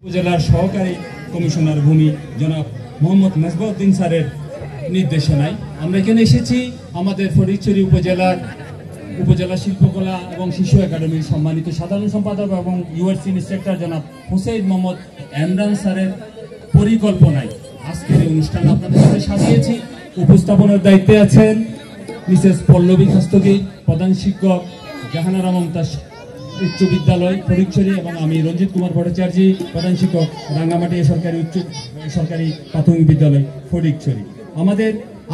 উপজেলার সহকারী কমিশনার ভূমি জনাব মোহাম্মদ মেজবাউদ্দিন স্যারের নির্দেশনায় আমরা এখানে এসেছি আমাদের ফটিকছড়ি উপজেলা শিল্পকলা এবং শিশু একাডেমির সম্মানিত সাধারণ সম্পাদক এবং ইউআরসি ইন্সট্রাক্টর জনাব হুসেইন মোহাম্মদ এমরান স্যারের পরিকল্পনায় আজকের এই অনুষ্ঠান আপনাদের সাথে সাজিয়েছি। উপস্থাপনার দায়িত্বে আছেন মিসেস পল্লবী খাস্তগী, প্রধান শিক্ষক জাহানারা মমতাজ উচ্চ বিদ্যালয় ফটিকছড়ি, এবং আমি রঞ্জিত কুমার ভট্টাচার্য, প্রধান শিক্ষক রাঙ্গামাটি সরকারি প্রাথমিক বিদ্যালয় ফটিকছড়ি।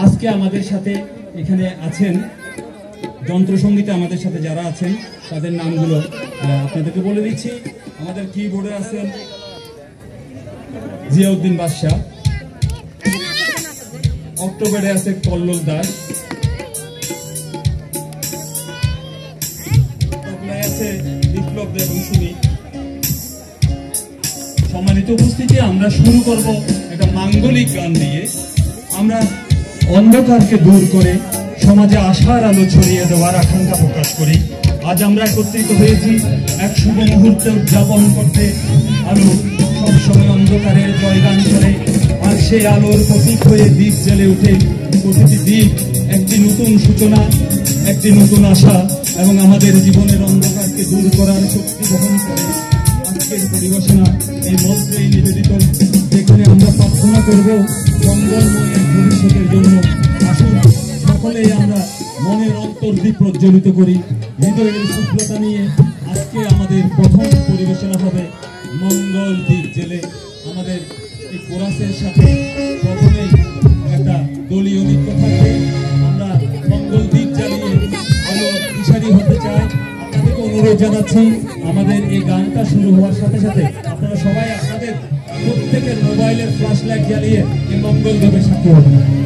আজকে আমাদের সাথে এখানে আছেন যন্ত্রসঙ্গীতে আমাদের সাথে যারা আছেন তাদের নামগুলো আপনাদেরকে বলে দিচ্ছি। আমাদের কিবোর্ডে আছেন জিয়াউদ্দিন বাদশাহ, অক্টোবরে আছে কল্লোল দাস, আছে বিপ্লব দেব এবং সুমি। সম্মানিত উপস্থিতি, আমরা শুরু করব একটা মাঙ্গলিক গান দিয়ে। আমরা অন্ধকারকে দূর করে সমাজে আশার আলো ছড়িয়ে দেওয়ার আকাঙ্ক্ষা প্রকাশ করি। আজ আমরা একত্রিত হয়েছি এক শুভ মুহূর্তে উদযাপন করতে। আলো সবসময় অন্ধকারের জয়গান করে, আর সেই আলোর প্রতীক হয়ে দ্বীপ জ্বেলে উঠে। প্রতিটি দ্বীপ একটি নতুন সূচনা, একটি নতুন আশা এবং আমাদের জীবনের অন্ধকারকে দূর করার শক্তি বহন করে। আজকের পরিবেশনা এই মন্ত্রেই নিবেদিত, যেখানে আমরা প্রার্থনা করব মঙ্গলময় ভবিষ্যতের জন্য। আসুন সকলেই আমরা মনের অন্তর্দ্বীপ প্রজ্বলিত করি, হৃদয়ের শুভ্রতা নিয়ে। আজকে আমাদের প্রথম পরিবেশনা হবে মঙ্গল দ্বীপ জেলে। আমাদের এই কোরাসের সাথে প্রথমেই একটা দলীয় নৃত্য থাকবে। আমরা মঙ্গল দ্বীপ জ্বালিয়ে আলো দিশারি হতে চাই। আপনাদেরকে অনুরোধ জানাচ্ছি, আমাদের এই গানটা শুরু হওয়ার সাথে সাথে আপনারা সবাই আপনাদের প্রত্যেকের মোবাইলের ফ্ল্যাশ লাইট জ্বালিয়ে এই মঙ্গল দ্বীপের সাথী হবেন। Yeah.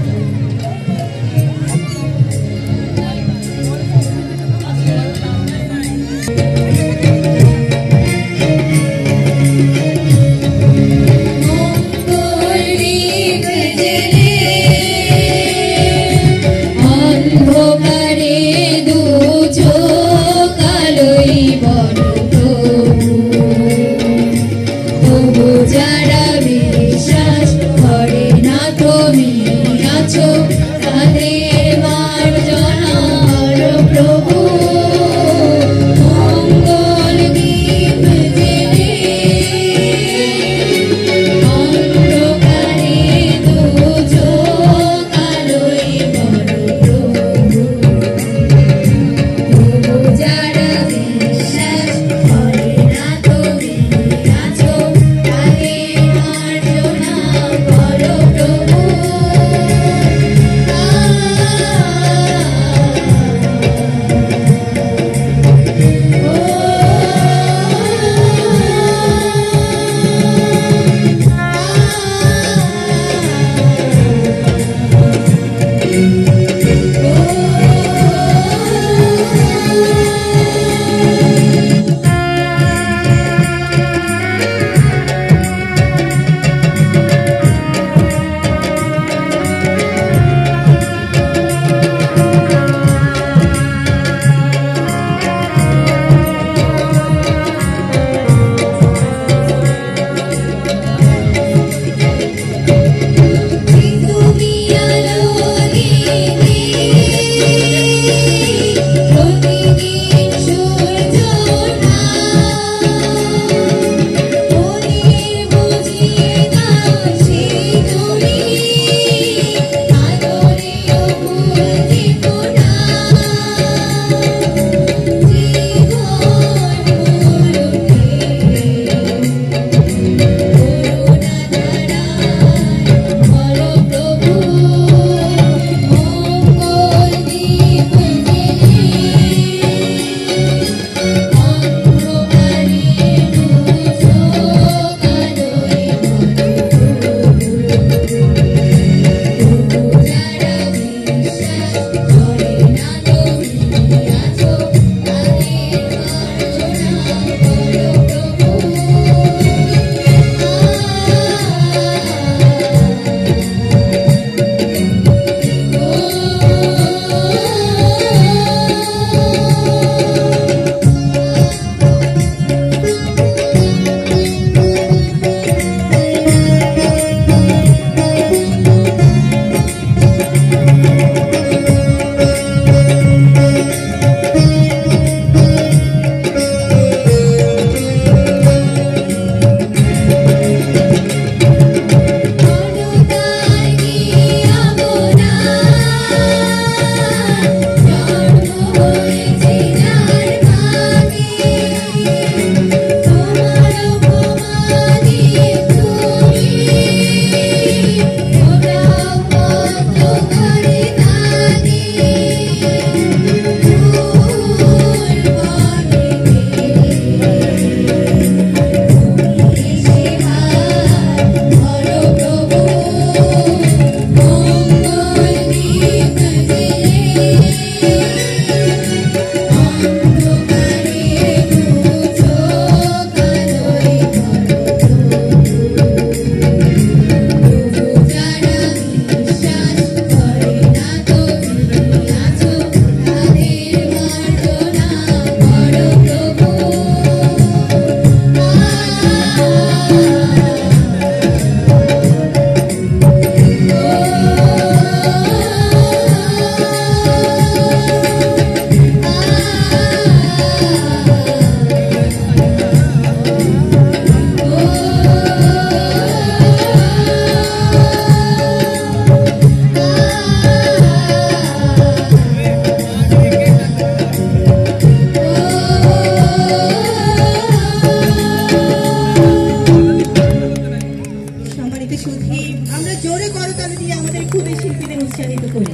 জোরে করতালি দিয়ে আমাদের খুদে শিল্পীদের উৎসাহিত করি।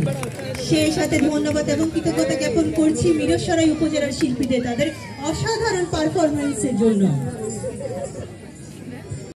সেই সাথে ধন্যবাদ এবং কৃতজ্ঞতা জ্ঞাপন করছি মিরসরাই উপজেলার শিল্পীদের তাদের অসাধারণ পারফরমেন্সের জন্য।